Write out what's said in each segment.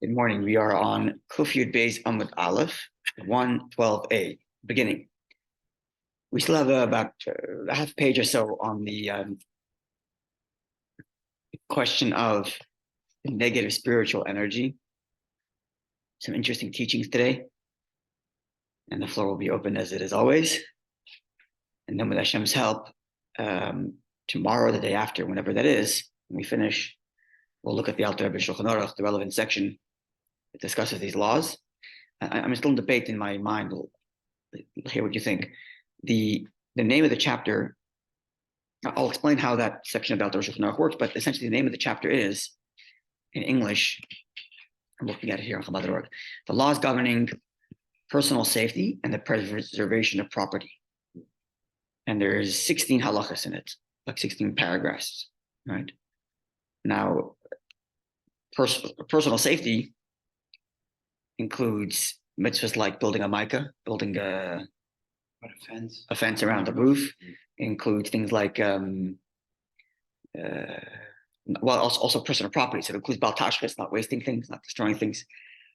Good morning. We are on Kuf Yud Beis Amud Aleph, 112a, beginning. We still have about a half page or so on the question of negative spiritual energy. Some interesting teachings today. And the floor will be open as it is always. And then with Hashem's help, tomorrow, the day after, whenever that is, when we finish, we'll look at the Alter Rebbe Shulchan Aruch, the relevant section that discusses these laws. I'm still in debate in my mind. We'll hear what you think. The name of the chapter, I'll explain how that section of Alter Rebbe Shulchan Aruch works, but essentially the name of the chapter is, in English, I'm looking at it here on Chabad.org, the laws governing personal safety and the preservation of property. And there's 16 halachas in it, like 16 paragraphs, right? Now, personal safety includes mitzvahs like building a micah, building a fence around the roof. It includes things like, also personal property. So it includes bal tashchis, not wasting things, not destroying things.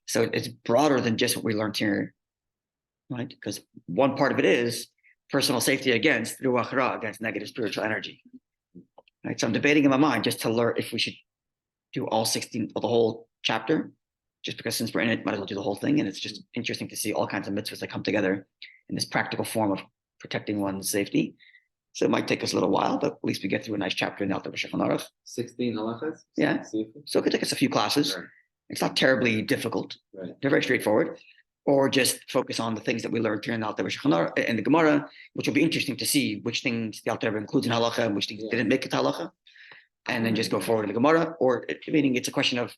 So it's broader than just what we learned here, right? Because one part of it is personal safety against ruach ra, against negative spiritual energy. Right? So I'm debating in my mind just to learn if we should do all 16 of the whole chapter, just because since we're in it, might as well do the whole thing. And it's just interesting to see all kinds of mitzvahs that come together in this practical form of protecting one's safety. So it might take us a little while, but at least we get through a nice chapter in the Alter Rebbe Shulchan Aruch. 16 halachas? Yeah. So it could take us a few classes. Right. It's not terribly difficult. Right. They're very straightforward. Or just focus on the things that we learned here in the Alter Rebbe Shulchan Aruch and the Gemara, which will be interesting to see which things the Alter Rebbe includes in halacha and which things didn't make it halacha, and then just go forward in the Gemara. Or meaning it's a question of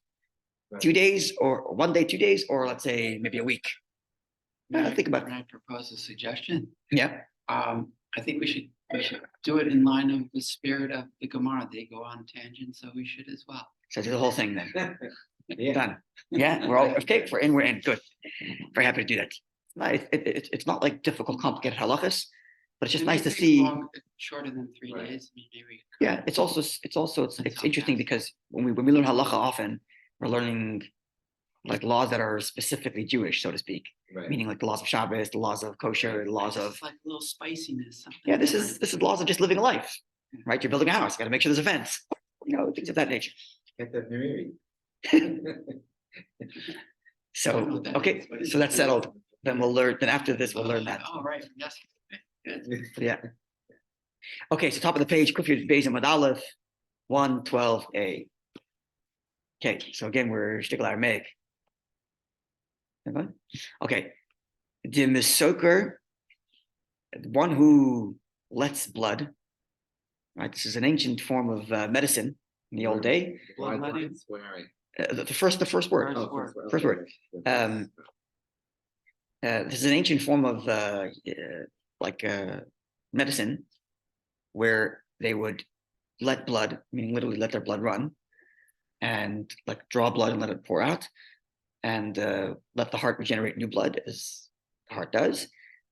2 days, or 1 day, 2 days, or let's say maybe a week. Think about it. Can I propose a suggestion? Yeah. I think we should do it in line of the spirit of the Gemara. They go on tangents, so we should as well. So do the whole thing then. Yeah. Done. Yeah, we're all okay. We're in. Good. Very happy to do that. It's not like difficult, complicated halachas, but it's just nice to see. Shorter than 3 Right. days. I mean, maybe. Yeah, it's interesting because when we learn halacha often, we're learning like laws that are specifically Jewish, so to speak. Right. Meaning like the laws of Shabbos, the laws of kosher, the laws of. It's like a little spiciness. Something Yeah, this is laws of just living a life, right? You're building a house, got to make sure there's a fence, things of that nature. Get that Miri. So okay, so that's settled. Then we'll learn. Then after this, we'll learn that. Oh, right. Yes. Good. Yeah. Okay, so top of the page, Kuf Yud Beis Amud Aleph, 112a. Okay, so again, we're shtickle Aramaic. Okay, the misoker, one who lets blood. Right, this is an ancient form of medicine in the old day. Swearing. The first word. First word. This is an ancient form of medicine, where they would let blood, meaning literally let their blood run, and like draw blood and let it pour out, and let the heart regenerate new blood as the heart does.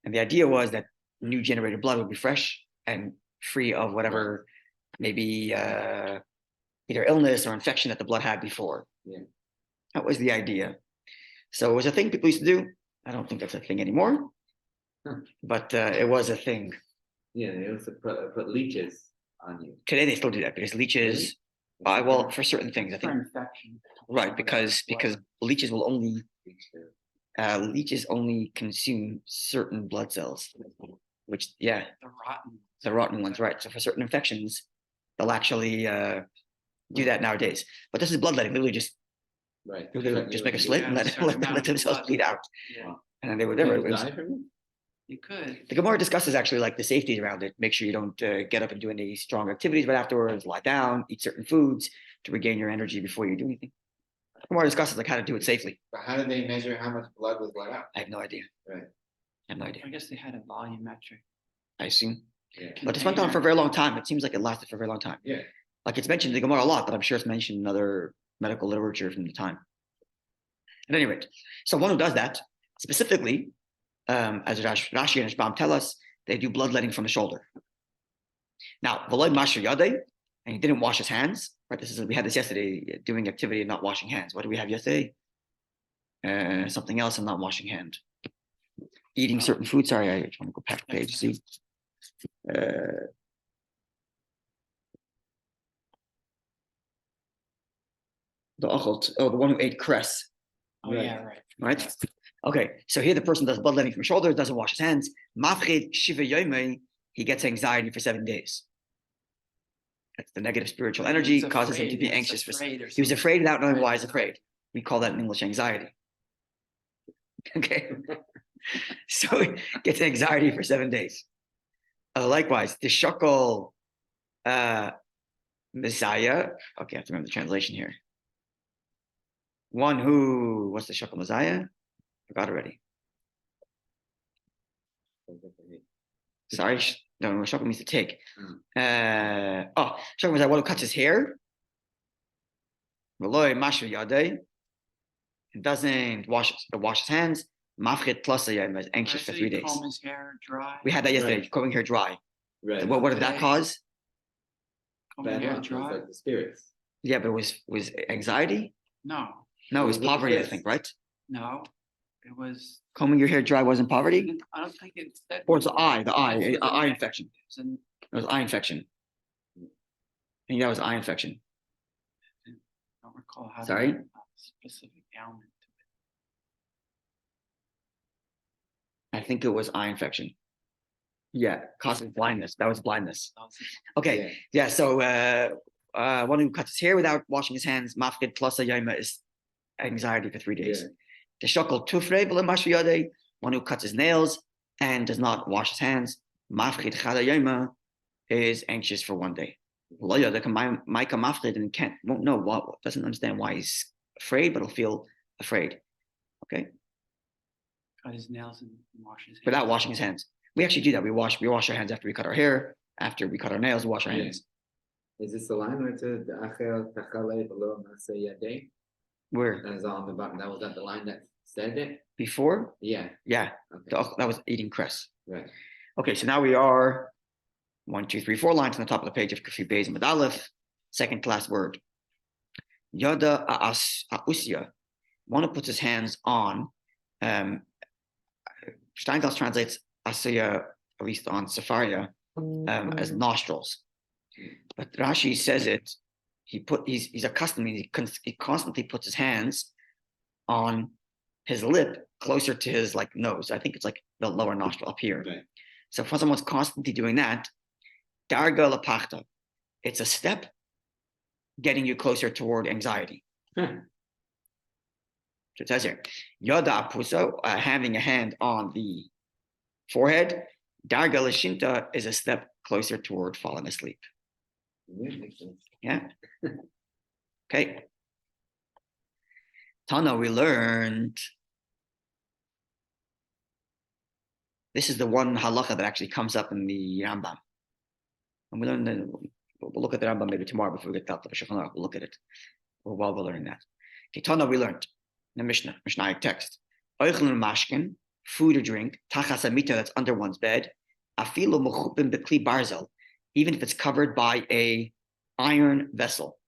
And the idea was that new generated blood would be fresh and free of whatever maybe either illness or infection that the blood had before. Yeah. That was the idea. So it was a thing people used to do. I don't think that's a thing anymore, but it was a thing. Yeah, they also put leeches on you. Today they still do that because leeches, well, for certain things, I For think. infection. Right, because leeches will only consume certain blood cells, which The rotten ones, right? So for certain infections, they'll actually do that nowadays. But this is bloodletting, literally just Right. just make a slit and let themselves bleed out, Yeah. and then they would Can never. you die from it? You could. The Gemara discusses actually like the safety around it. Make sure you don't get up and do any strong activities right afterwards. Lie down, eat certain foods to regain your energy before you do anything. The Gemara discusses like how to do it safely. But how did they measure how much blood was let out? I have no idea. Right. I have no idea. I guess they had a volumetric. I assume. Yeah. But this went on for a very long time. It seems like it lasted for a very long time. Yeah. Like it's mentioned in the Gemara a lot, but I'm sure it's mentioned in other medical literature from the time. At any rate, so one who does that specifically, as Rashi and Shbam tell us, they do bloodletting from the shoulder. Now, v'loy masher yadei, and he didn't wash his hands, right? We had this yesterday, doing activity and not washing hands. What did we have yesterday? Something else and not washing hand. Eating certain food. Sorry, I want to go back the page. See. The one who ate cress. Oh, yeah, right. Right? Okay, so here the person does bloodletting from shoulders, doesn't wash his hands. Mafchid shiva yomei, he gets anxiety for 7 days. That's the negative spiritual energy, causes him to be anxious. He was afraid without knowing why he's afraid. We call that in English anxiety. Okay, so he gets anxiety for 7 days. Likewise, the shakal Messiah. Okay, I have to remember the translation here. One who, what's the shakal Messiah? Forgot already. Sorry, no, shakal means to take. Shakal Messiah, one who cuts his hair. Veloy mashu yadei. Doesn't wash his hands. Mafchid tlasayim is anxious for 3 days. Comb his hair dry. We had that yesterday. Right. Combing hair dry. Right. What did that cause? Combing hair It was dry. like the spirits. Yeah, but it was anxiety. No, No, it was It was poverty. I this. think, right? no, it was. Combing your hair dry wasn't poverty, I don't think it's that. or it's the eye It was eye infection. an- It was eye infection. I think that was eye infection. I don't recall how. Sorry? A specific ailment. I think it was eye infection. Yeah, causing blindness. That was blindness. Okay, yeah. So one who cuts his hair without washing his hands, mafkid plus yoma, is anxiety for 3 days. Yeah. The shakal tufre b'lemashu yadei, one who cuts his nails and does not wash his hands, mafkid chada yoma, is anxious for 1 day. Micah mafkid and won't know what, doesn't understand why he's afraid, but he'll feel afraid. Okay, Cut his nails and wash his hands. without washing his hands. We actually do that. We wash our hands after we cut our hair, after we cut our nails, we wash our Yeah. hands. Is this the line where it says the achel tachale below masay yadei? Where That is on the bottom. That was that the line that said it? before, Yeah. yeah, Okay. that was eating cress. Right. Okay, so now we are 1, 2, 3, 4 lines on the top of the page of Kafi Beis and Medalef, second to last word. Yada a'usya, one who puts his hands on, Steindals translates Asaya, at least on Safaria, as nostrils. But Rashi says it, he's accustomed, he constantly puts his hands on his lip closer to his like nose. I think it's like the lower nostril up here. Right. So if someone's constantly doing that, darga lapachta, it's a step getting you closer toward anxiety. Huh. So it says here, Yada Puso, having a hand on the forehead, Darga Lashinta is a step closer toward falling asleep. Yeah, makes sense. Yeah. Okay. Tana, we learned. This is the one halacha that actually comes up in the Rambam. And we learned, we'll look at the Rambam maybe tomorrow before we get to the Shulchan Aruch. We'll look at it while we're learning that. Okay, Tana, we learned. The Mishnah text. Oichlin mashkin, food or drink, tachas amita, that's under one's bed, afilu mechupim bekli barzel, even if it's covered by a iron vessel.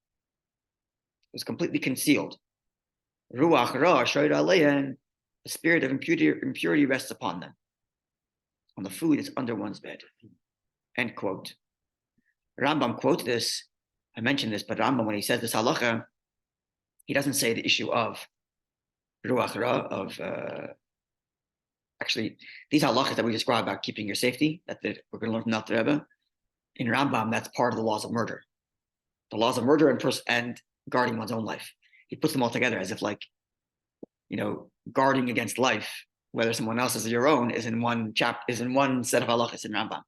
It was completely concealed. Ruach ra shoyed alein, the spirit of impurity rests upon them. On the food that's under one's bed. End quote. Rambam quotes this. I mentioned this, but Rambam, when he says this halacha, he doesn't say the issue of ruach ra, of actually these halachas that we describe about keeping your safety, that we're going to learn from the Rebbe. In Rambam, that's part of the laws of murder. The laws of murder and guarding one's own life. He puts them all together as if like, guarding against life, whether someone else's or your own, is in one set of halachas in Rambam.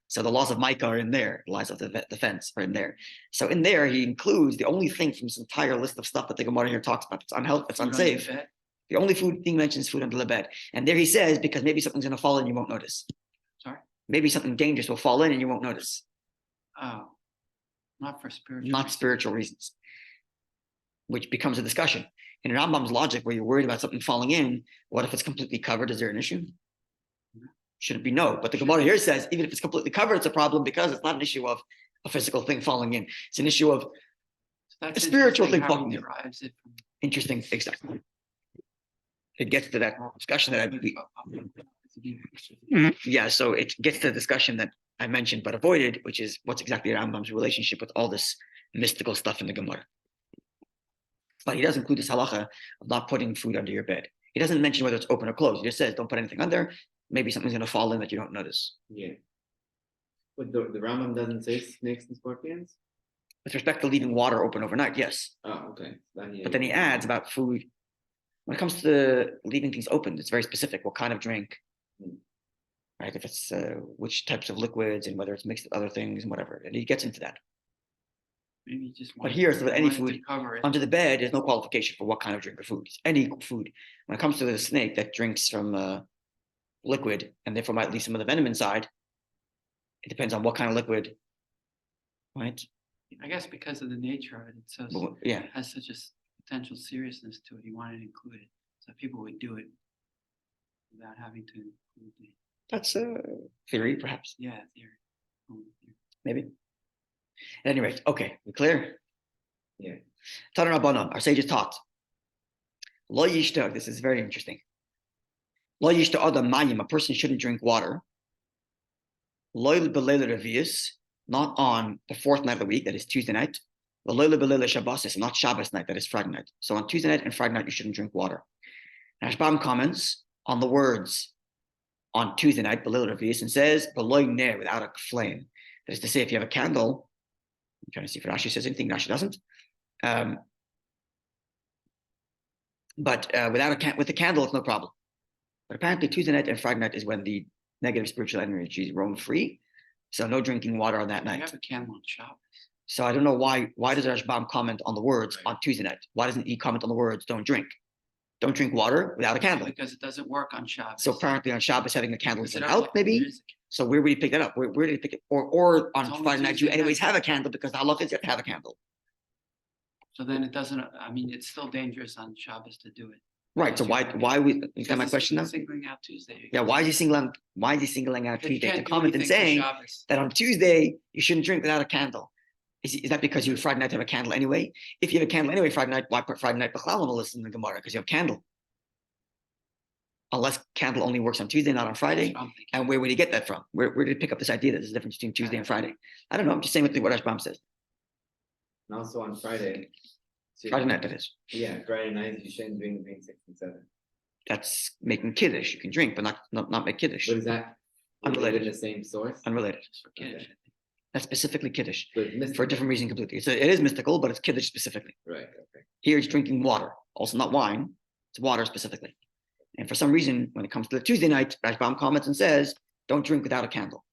So the laws of Micah are in there, the laws of the defense are in there. So in there, he includes the only thing from this entire list of stuff that the Gemara here talks about. It's unhealthy, it's unsafe. The only food thing mentioned is food under the bed. And there he says, because maybe something's going to fall in, you won't notice. Sorry? Maybe something dangerous will fall in and you won't notice. Oh, not for spiritual. Not spiritual reasons, which becomes a discussion. In Rambam's logic, where you're worried about something falling in, what if it's completely covered? Is there an issue? Should it be no? But the Gemara here says, even if it's completely covered, it's a problem because it's not an issue of a physical thing falling in. It's an issue of So that's a spiritual interesting thing how falling he in. derives it from. Interesting, exactly. It gets to that discussion that yeah, so it gets to the discussion that I mentioned but avoided, which is what's exactly Rambam's relationship with all this mystical stuff in the Gemara. But he does include this halacha of not putting food under your bed. He doesn't mention whether it's open or closed. He just says don't put anything under. Maybe something's going to fall in that you don't notice. Yeah. But the Rambam doesn't say snakes and scorpions? With respect to leaving water open overnight, yes. Oh, okay. But then he adds about food. When it comes to leaving things open, it's very specific. What kind of drink, right? If it's which types of liquids and whether it's mixed with other things and whatever. And he gets into that. Maybe just But here, so any wanted to food cover it. under the bed, there's no qualification for what kind of drink or food. It's any food. When it comes to the snake that drinks from liquid and therefore might leave some of the venom inside, it depends on what kind of liquid, right? I guess because of the nature of it, it's so But, yeah, it has such a potential seriousness to it. He wanted to include it, so people would do it without having to include it. that's a theory, perhaps, Yeah, theory. maybe. At any rate, okay, we clear? Yeah. Tana Rabbanan, our sages taught. Lo yishta, this is very interesting. Lo yishta adam mayim, a person shouldn't drink water. Loyal belela revius, not on the fourth night of the week, that is Tuesday night. Loyal belela Shabbosis, not Shabbos night, that is Friday night. So on Tuesday night and Friday night, you shouldn't drink water. Rashbam comments on the words on Tuesday night, belela revius, and says beloy ner, without a flame. That is to say, if you have a candle, I'm trying to see if Rashi says anything. Rashi doesn't. But with the candle, it's no problem. But apparently, Tuesday night and Friday night is when the negative spiritual energy roam free. So no drinking water on that You night. have a candle on Shabbos. So I don't know why. Why does Rashbam comment on the words on Tuesday night? Why doesn't he comment on the words don't drink? Don't drink water without a candle. Because it doesn't work on Shabbos. So apparently on Shabbos having a candle Is doesn't it help. okay? Maybe. There is a- So where would he pick that up? Where did he pick it? Or on It's only Friday night you Tuesday anyways night. have a candle because the halacha is you have to have a candle. So then it doesn't. I mean, it's still dangerous on Shabbos to do it. Right. So why we is that my Because question now? it's singling out Tuesday. Yeah, why is he singling out Because you Tuesday to can't do comment and anything for saying Shabbos. that on Tuesday you shouldn't drink without a candle? Is that because you Friday night have a candle anyway? If you have a candle anyway, Friday night, why put Friday night b'chlal on the list in the Gemara? Because you have candle. Unless candle only works on Tuesday, not on Friday. That's what I'm thinking. And where would he get that from? Where did he pick up this idea that there's a difference between Tuesday and Friday? I don't know. I'm just saying what Rashbam says. And also on Friday. Friday night, that is. Yeah, Friday night you shouldn't drink between 6 and 7. That's making kiddush. You can drink, but not make kiddush. What is that? Unrelated. In the same source? Unrelated. Just for Kiddush, I think. That's specifically kiddush So it's for a different reason completely. So it is mystical, but it's kiddush specifically. Right, okay. Here it's drinking water, also not wine. It's water specifically. And for some reason, when it comes to the Tuesday night, Rashbam comments and says, don't drink without a candle.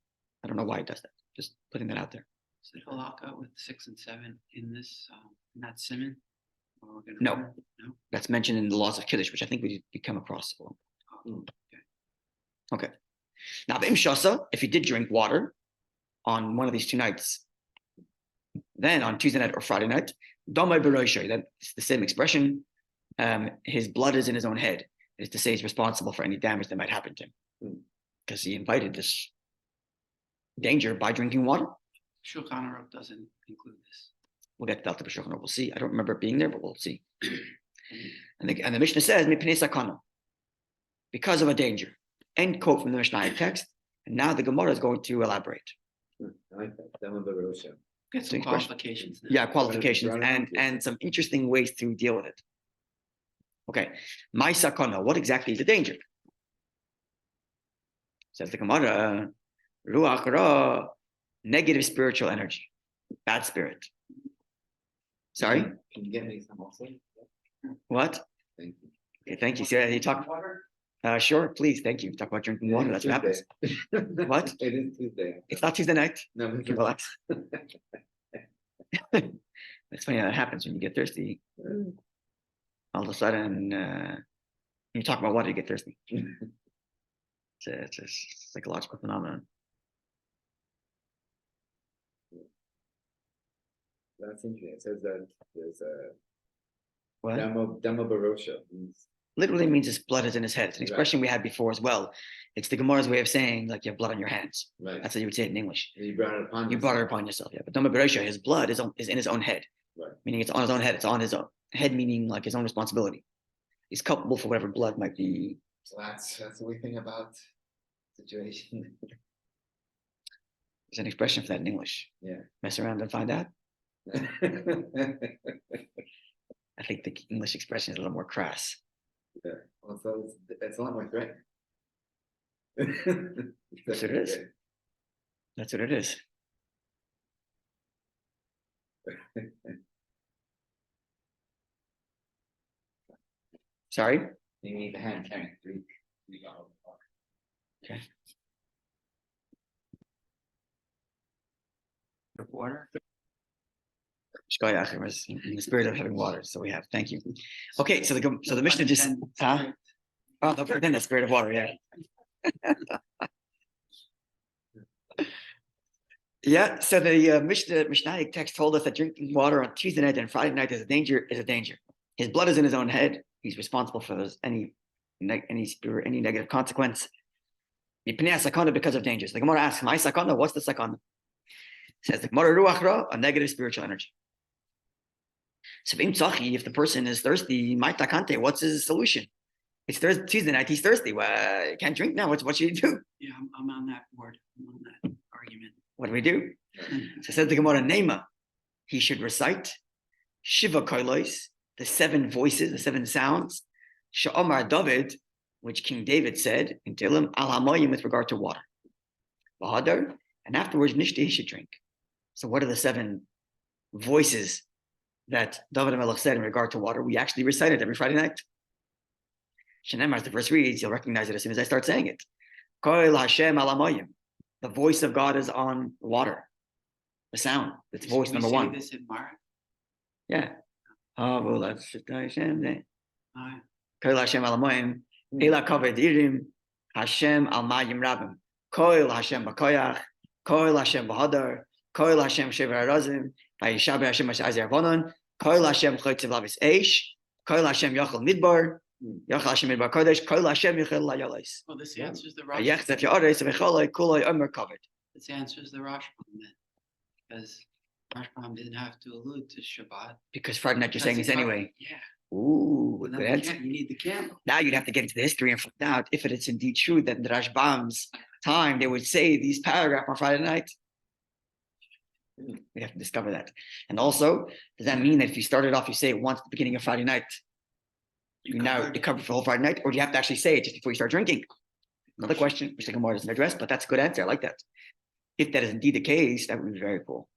I don't know why he does that. Just putting that out there. Is it halakha with 6 and 7 in this, in that simon? Or we're gonna No. learn? No. That's mentioned in the laws of Kiddush, which I think we come across. Oh, Okay. Now, the Shasa, if he did drink water on one of these two nights, then on Tuesday night or Friday night, Domai Beroishay, that's the same expression. His blood is in his own head. It is to say he's responsible for any damage that might happen to him. Because he invited this danger by drinking water. Shulchan Aruch doesn't include this. We'll get to that to B'Shulchan Aruch. We'll see. I don't remember it being there, but we'll see. And the Mishnah says, Mipnei sakana, because of a danger. End quote from the Mishnah text. And now the Gemara is going to elaborate. I like that. Dama Barosha. Get some expression. qualifications now. Yeah, qualifications Run around. and some interesting ways to deal with it. Okay. My sakana, what exactly is the danger? Says the Gemara, Ruach Ra, negative spiritual energy, bad spirit. Sorry? Can you get me some also? What? Thank you. Okay, thank you. So you talk. Sure, please. Thank you. Talk about drinking water. That's what happens. Tuesday. What? It is Tuesday. It's not Tuesday night. No, You can relax. It's funny how that happens when you get thirsty. All of a sudden, you talk about water, you get thirsty. It's a psychological phenomenon. That's interesting. It says that there's a What? Dama Barosha means literally means his blood is in his head. It's an Right. expression we had before as well. It's the Gemara's way of saying like you have blood on your hands. Right. That's how you would say it in English. You brought it upon You brought it upon yourself. Yeah. But Dama Beresha, his blood is in his own head. Right. Meaning it's on his own head. It's on his own head, meaning like his own responsibility. He's culpable for whatever blood might be. So that's what we think about situation. There's an expression for that in English. Yeah. Mess around and find out. I think the English expression is a little more crass. Yeah. Well, so it's a lot more threatening. That's what it is. That's what it is. Sorry? You need the hand carrying three bottles of water. Okay. Water. Shkoyach was in the spirit of having water. So we have. Thank you. Okay, so the Mishnah just oh, no, then the spirit of water, yeah. Yeah, so the Mishnaic text told us that drinking water on Tuesday night and Friday night is a danger. His blood is in his own head. He's responsible for any negative consequence. Because of danger. So the Gemara asks, "My sakana, what's the sakana?" Says the Gemara, ruach ra, a negative spiritual energy. So if the person is thirsty, what's his solution? It's Thursday, Tuesday night. He's thirsty. Well, he can't drink now. What should he do? Yeah, I'm on that board. I'm on that argument. What do we do? So says the Gemara, Nema, he should recite Shiva Koilos, the 7 voices, the 7 sounds, Sha'omar David, which King David said in Tehillim, Al Hamayim with regard to water. Bahadar, and afterwards Nishti he should drink. So what are the 7 voices that David HaMelech said in regard to water? We actually recite it every Friday night. Shenemar, as the verse reads, you'll recognize it as soon as I start saying it. Koil Hashem Al Hamayim. The voice of God is on water. The sound. It's voice number 1. This in Mark. Yeah. Koil Hashem Al Hamayim. Ela Kaved Irim. Hashem Al Mayim Rabim. Koil Hashem Bakoyach. Koil Hashem Bahadar. Koil Hashem Shever Harazim. Vayishaber Hashem Ash'azir Avonon. Koil Hashem Choytzev Lavis Eish. Koil Hashem Yachal Midbar. Yachal Hashem Midbar Kodesh. Koil Hashem Yachal Layalis. Well, this answers the Rosh. This answers the Rosh then, because Rosh didn't have to allude to Shabbat. Because Friday night you're saying this anyway. Yeah. Ooh, And good then answer. you need the candle. Now you'd have to get into the history and find out if it is indeed true that in the Rashbam's time they would say these paragraphs on Friday night. We have to discover that. And also, does that mean that if you started off, you say it once at the beginning of Friday night, you cover for the whole Friday night, or do you have to actually say it just before you start drinking? Another question, which the Gemara doesn't address, but that's a good answer. I like that. If that is indeed the case, that would be very cool.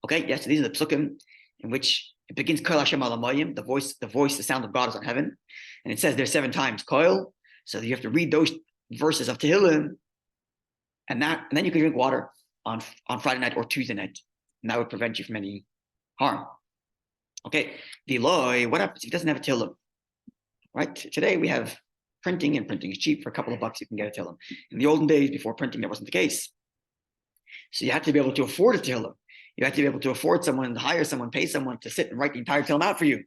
Okay, yes, so these are the psukim in which it begins Koil Hashem Al Hamayim, the voice, the sound of God is on heaven. And it says there's 7 times Koil. So you have to read those verses of Tehillim, and then you can drink water on Friday night or Tuesday night. And that would prevent you from any harm. Okay, the Eloi, what happens if he doesn't have a Tehillim? Right? Today we have printing, and printing is cheap. For a couple of bucks, you can get a Tehillim. In the olden days, before printing, that wasn't the case. So you had to be able to afford a Tehillim. You had to be able to afford someone, hire someone, pay someone to sit and write the entire Tehillim out for you.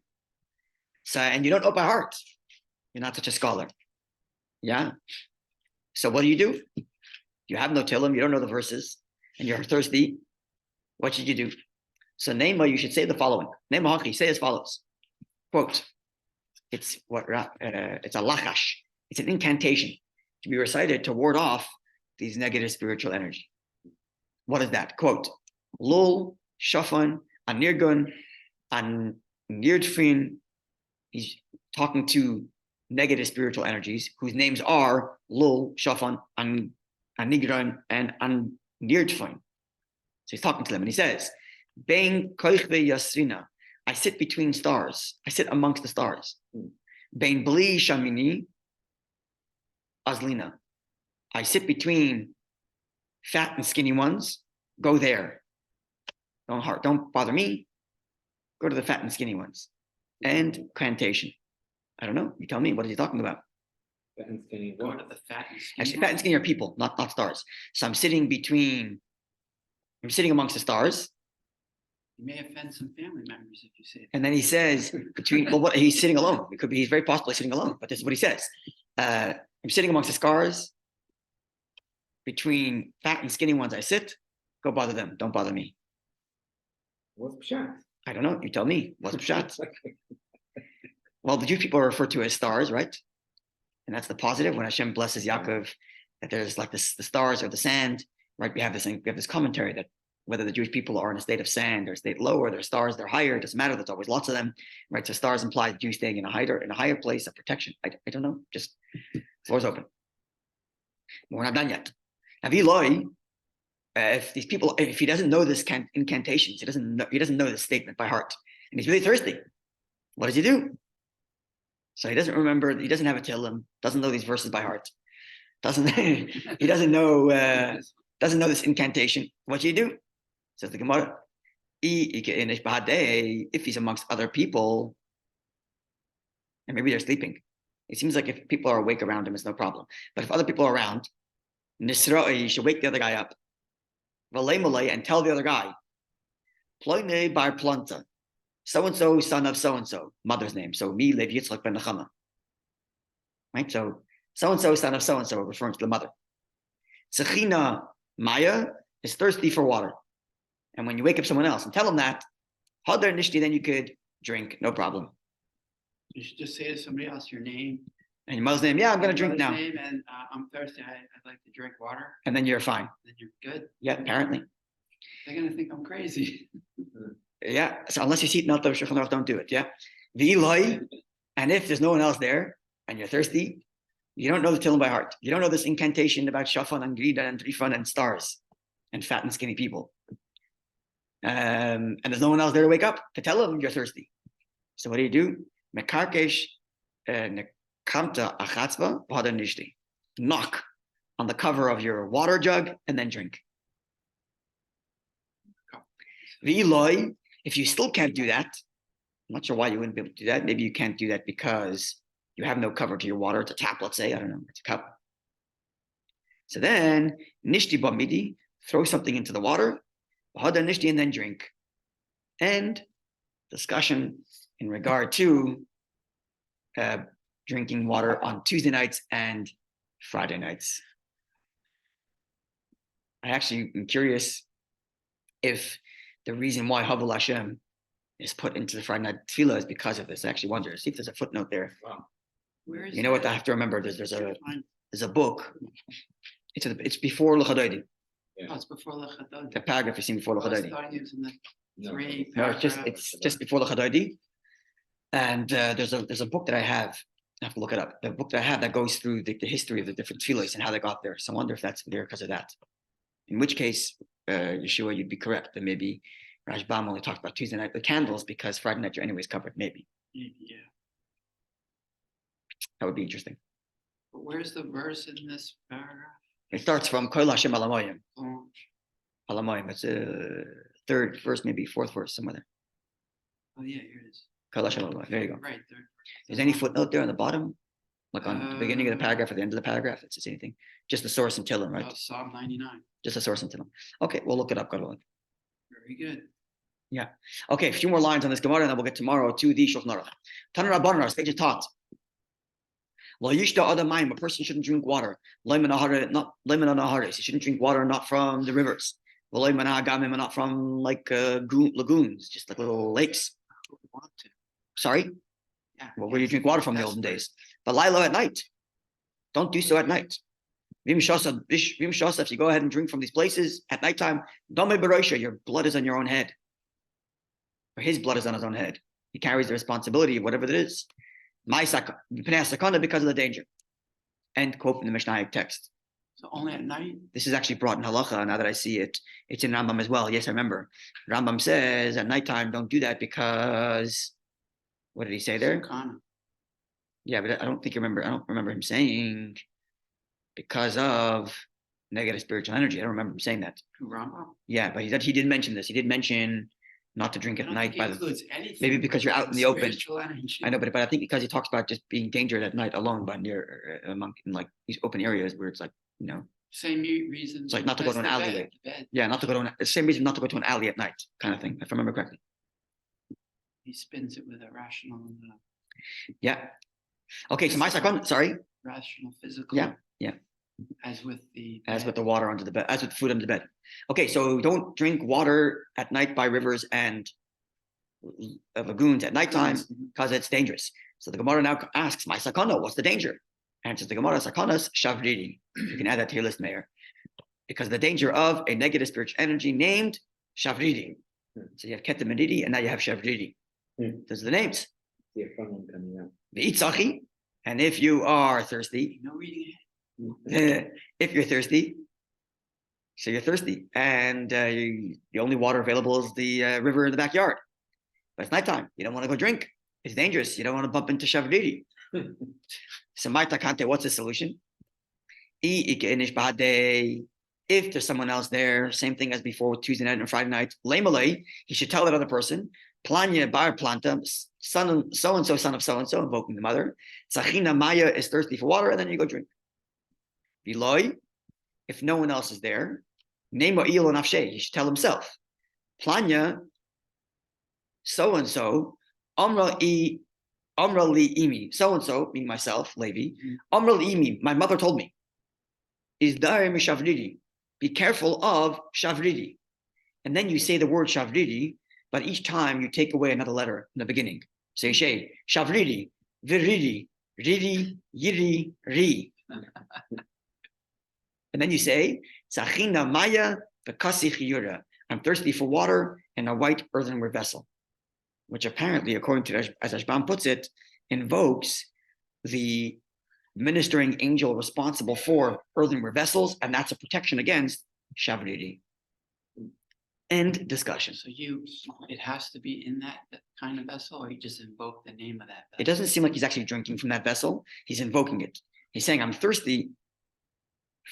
So, and you don't know by heart. You're not such a scholar. Yeah? So what do? You have no Tehillim, you don't know the verses, and you're thirsty. What should you do? So Nema, you should say the following. Nema Hachi, say as follows. Quote, it's a lachash. It's an incantation to be recited to ward off these negative spiritual energy. What is that? Quote, Lul, Shafan, Anirgun, Anirdfin. He's talking to negative spiritual energies whose names are Lul, Shafan, Anigran, and Anirdfin. So he's talking to them and he says, Bein koichve yasrina. I sit between stars. I sit amongst the stars. Bein bli shamini azlina. I sit between fat and skinny ones. Go there. Don't bother me. Go to the fat and skinny ones. And cantation. I don't know. You tell me. What is he talking about? Fat and skinny. Go to the fat and skinny. Actually, fat and skinny are people, not stars. So I'm sitting amongst the stars. You may offend some family members if you say that. And then he says, he's sitting alone. It could be, he's very possibly sitting alone, but this is what he says. I'm sitting amongst the scars. Between fat and skinny ones, I sit. Go bother them. Don't bother me. What's pshat? I don't know. You tell me. What's pshat? Well, the Jewish people are referred to as stars, right? And that's the positive. When Hashem blesses Yaakov, that there's like the stars or the sand, right? We have this commentary that whether the Jewish people are in a state of sand or a state lower, they're stars, they're higher, it doesn't matter. There's always lots of them, right? So stars imply the Jew staying in a higher place of protection. I don't know. Just floor's open. But we're not done yet. Now, Eloi, if these people, if he doesn't know this incantations, he doesn't know this statement by heart, and he's really thirsty, what does he do? So he doesn't remember. He doesn't have a tillim. Doesn't know these verses by heart. He doesn't know this incantation. What do you do? Says the Gemara. If he's amongst other people, and maybe they're sleeping, it seems like if people are awake around him, it's no problem. But if other people are around, Nisra'i, you should wake the other guy up. And tell the other guy, Ploine bar planta, so-and-so, son of so-and-so, mother's name. So me, Lev Yitzchak ben Nechama. Right? So so-and-so, son of so-and-so, referring to the mother. Sechina Maya is thirsty for water. And when you wake up someone else and tell them that, Hadar Nishti, then you could drink, no problem. You should just say to somebody else your name. And your mother's name, yeah, I'm going to drink now. Name, and I'm thirsty. I'd like to drink water. And then you're fine. Then you're good. Yeah, apparently. They're going to think I'm crazy. Yeah, so unless you see it not the Shulchan Aruch, don't do it. Yeah. V'iloi, and if there's no one else there and you're thirsty, you don't know the Tillim by heart. You don't know this incantation about Shafan and Grida and Trifan and stars and fat and skinny people. And there's no one else there to wake up to tell them you're thirsty. So what do? Mekarkesh nekanta achatzva v'hadar nishti. Knock on the cover of your water jug and then drink. V'iloi, if you still can't do that, I'm not sure why you wouldn't be able to do that. Maybe you can't do that because you have no cover to your water. It's a tap, let's say. I don't know. It's a cup. So then, nishti b'midi, throw something into the water, v'hadar nishti, and then drink. And discussion in regard to drinking water on Tuesday nights and Friday nights. I actually am curious if the reason why Havul Hashem is put into the Friday night tefillah is because of this. I actually wonder. See if there's a footnote there. Wow. Where is You know what I have to remember? There's a book. It's before L'Chadodi. Oh, it's before L'Chadodi. The paragraph you see before I was L'Chadodi. thought it was in the No. three. No, it's just before L'Chadodi. And there's a book that I have. I have to look it up. The book that I have that goes through the history of the different tefillahs and how they got there. So I wonder if that's there because of that. In which case, Yeshua, you'd be correct. That maybe Rajbam only talked about Tuesday night with candles because Friday night you're anyways covered. Maybe Yeah. that would be interesting. But where's the verse in this paragraph? It starts from Kol Hashem Alamoyim. Oh, Alamoyim. It's third verse, maybe fourth verse, somewhere there. yeah, here it is. Kol Hashem Alamoyim. There you go. Right there. Is any footnote there on the bottom? Like on the beginning of the paragraph or the end of the paragraph? It says anything? Just the source and Tillim, right? Oh, Psalm 99. Just the source and Tillim. Okay, we'll look it up. Go. Very good. Okay, a few more lines on this Gemara, and then we'll get tomorrow to the Shulchan Aruch. Tana Rabbanan, our sage is taught. Lo yishta adam mayim, a person shouldn't drink water. Lo menahare, not lo menahares. He shouldn't drink water not from the rivers. Lo menahagamim, not from like lagoons, just like little lakes. Who would want to? Sorry, Yeah. well, where do you drink water from in the olden days? But lilo at night. Don't do so at night. Vim shasa, if you go ahead and drink from these places at nighttime, dame beroisha, your blood is on your own head. Or his blood is on his own head. He carries the responsibility of whatever it is. My sakana, because of the danger. End quote from the Mishnah text. So only at night? This is actually brought in halacha. Now that I see it, it's in Rambam as well. Yes, I remember. Rambam says at nighttime, don't do that because what did he say there? Sakana. Yeah, but I don't remember him saying because of negative spiritual energy. I don't remember him saying that. Who, Rambam? Yeah, but he did mention this. He did mention not to drink I at don't night think by it the. includes anything maybe because you're out in the open. spiritual energy. I know, but I think because he talks about just being dangerous at night alone, but near among in like these open areas where it's like Same reason. It's like not to go to an alleyway. Yeah, not to go to the same reason not to go to an alley at night, kind of thing, if I remember correctly. He spins it with a rational, Yeah. Okay, so my second, sorry. rational physical. Yeah. As with the water under the bed, as with food under the bed. Okay, so don't drink water at night by rivers and lagoons at nighttime because it's dangerous. So the Gemara now asks, my sakana, what's the danger? Answers the Gemara, sakanas shavridi. You can add that to your list, Mayor. Because the danger of a negative spiritual energy named shavridi. So you have ketamididi and now you have shavridi. Those are the names. The itzachi, and if you are thirsty, no reading. if you're thirsty, so you're thirsty, and the only water available is the river in the backyard. But it's nighttime. You don't want to go drink. It's dangerous. You don't want to bump into shavridi. So my takante, what's the solution? If there's someone else there, same thing as before with Tuesday night and Friday night, lemalei, he should tell that other person, planya bar planta, son of so-and-so, son of so-and-so, invoking the mother. Tzachina Maya is thirsty for water, and then you go drink. Viloi, if no one else is there, name ilo nafshe, he should tell himself. Planya, so-and-so, amra li imi, so-and-so, meaning myself, Levi, amra li imi, my mother told me, is dari mishavridi, be careful of shavridi. And then you say the word shavridi, but each time you take away another letter in the beginning. Say shay, shavridi, viridi, ridi, yiri, ri. And then you say, Tzachina Maya v'kasi chiyura. I'm thirsty for water in a white earthenware vessel, which apparently, according to as Ashbam puts it, invokes the ministering angel responsible for earthenware vessels, and that's a protection against shavridi. End discussion. So it has to be in that kind of vessel, or you just invoke the name of that vessel? It doesn't seem like he's actually drinking from that vessel. He's invoking it. He's saying, I'm thirsty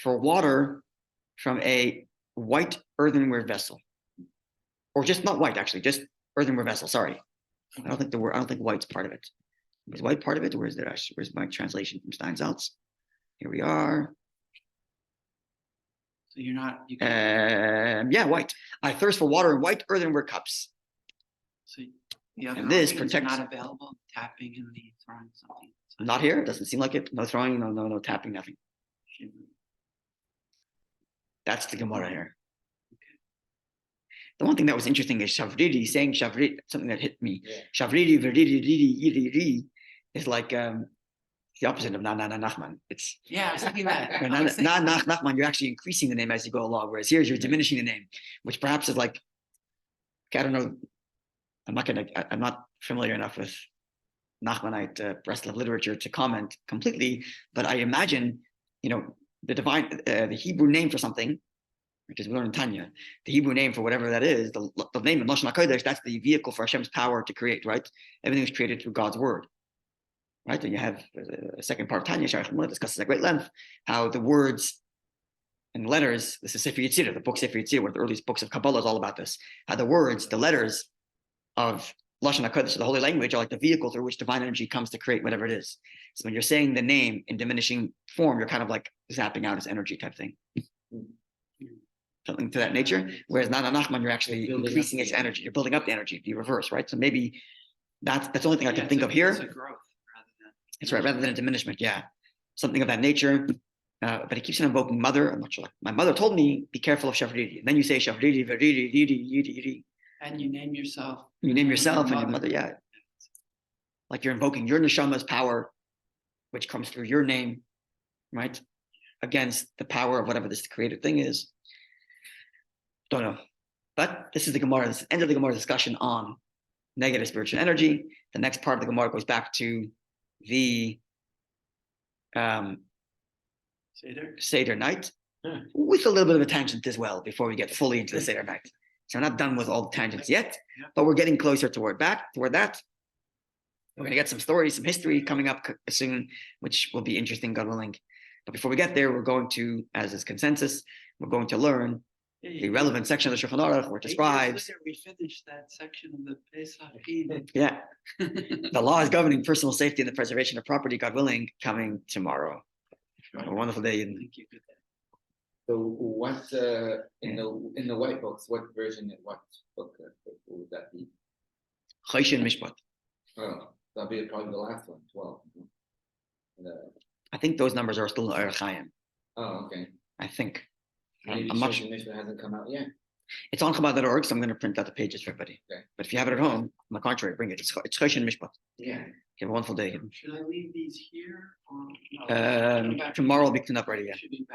for water from a white earthenware vessel, or just not white, actually, just earthenware vessel. Sorry, I don't think white's part of it. Is white part of it, or where's my translation from Steinsaltz? Here we are. So you're not. White. I thirst for water in white earthenware cups. So the other and this options protects. Are not available. Tapping and throwing something. Not here. Doesn't seem like it. No throwing. No tapping. Nothing. That's the Gemara here. Okay. The one thing that was interesting is shavridi, saying shavridi, something that hit me. Yeah. Shavridi, verdidi, ridi, yiri, ri, is like the opposite of na nachman. It's I was thinking that. Na nachman, you're actually increasing the name as you go along, whereas here you're diminishing the name, which perhaps is like, okay, I don't know. I'm not familiar enough with Nachmanite Breslov literature to comment completely, but I imagine, the Hebrew name for something, because we learn in Tanya, the Hebrew name for whatever that is, the name in Lashon HaKodesh, that's the vehicle for Hashem's power to create, right? Everything was created through God's word, right? And you have a second part of Tanya, Sharach Shmuel discusses at great length how the words and letters, this is Sefer Yetzirah, the book Sefer Yetzirah, one of the earliest books of Kabbalah is all about this, how the words, the letters of Lashon HaKodesh, the holy language, are like the vehicle through which divine energy comes to create whatever it is. So when you're saying the name in diminishing form, you're kind of like zapping out its energy type thing. Something to that nature. Whereas Nana Nachman, you're actually increasing its energy. You're building up the energy, the reverse, right? So maybe that's the only thing I can think of here. It's a growth rather than. It's right, rather than a diminishment, yeah. Something of that nature. But he keeps on invoking mother. I'm not sure. Like, my mother told me, be careful of shavridi. And then you say shavridi, verdidi, yidi, yidi. And you name yourself. You name yourself and your mother, yeah. Like you're invoking your neshama's power, which comes through your name, right? Against the power of whatever this creative thing is. Don't know. But this is the Gemara, this is the end of the Gemara discussion on negative spiritual energy. The next part of the Gemara goes back to the Seder night, with a little bit of a tangent as well before we get fully into the Seder night. So we're not done with all the tangents yet, but we're getting closer toward that. We're going to get some stories, some history coming up soon, which will be interesting, God willing. But before we get there, we're going to, as is consensus, we're going to learn the relevant section of the Shulchan Aruch, where it describes. We finished that section of the Pesachim. Yeah. The laws governing personal safety and the preservation of property, God willing, coming tomorrow. Have a wonderful day. Thank you. So what in the white books? What version? What book would that be? Choshen Mishpat. Oh, that'll be probably the last one, 12. I think those numbers are still in Orach Chaim. Oh, okay. I think. Maybe I'm not Shoshan Mishpat hasn't come out yet. It's on Chabad.org, so I'm going to print out the pages for everybody. Okay. But if you have it at home, on the contrary, bring it. It's Choshen Mishpat. Yeah. Have a wonderful day. Should I leave these here? Or no? Put them back- Tomorrow will be cleaned up already. Yeah. Should be back.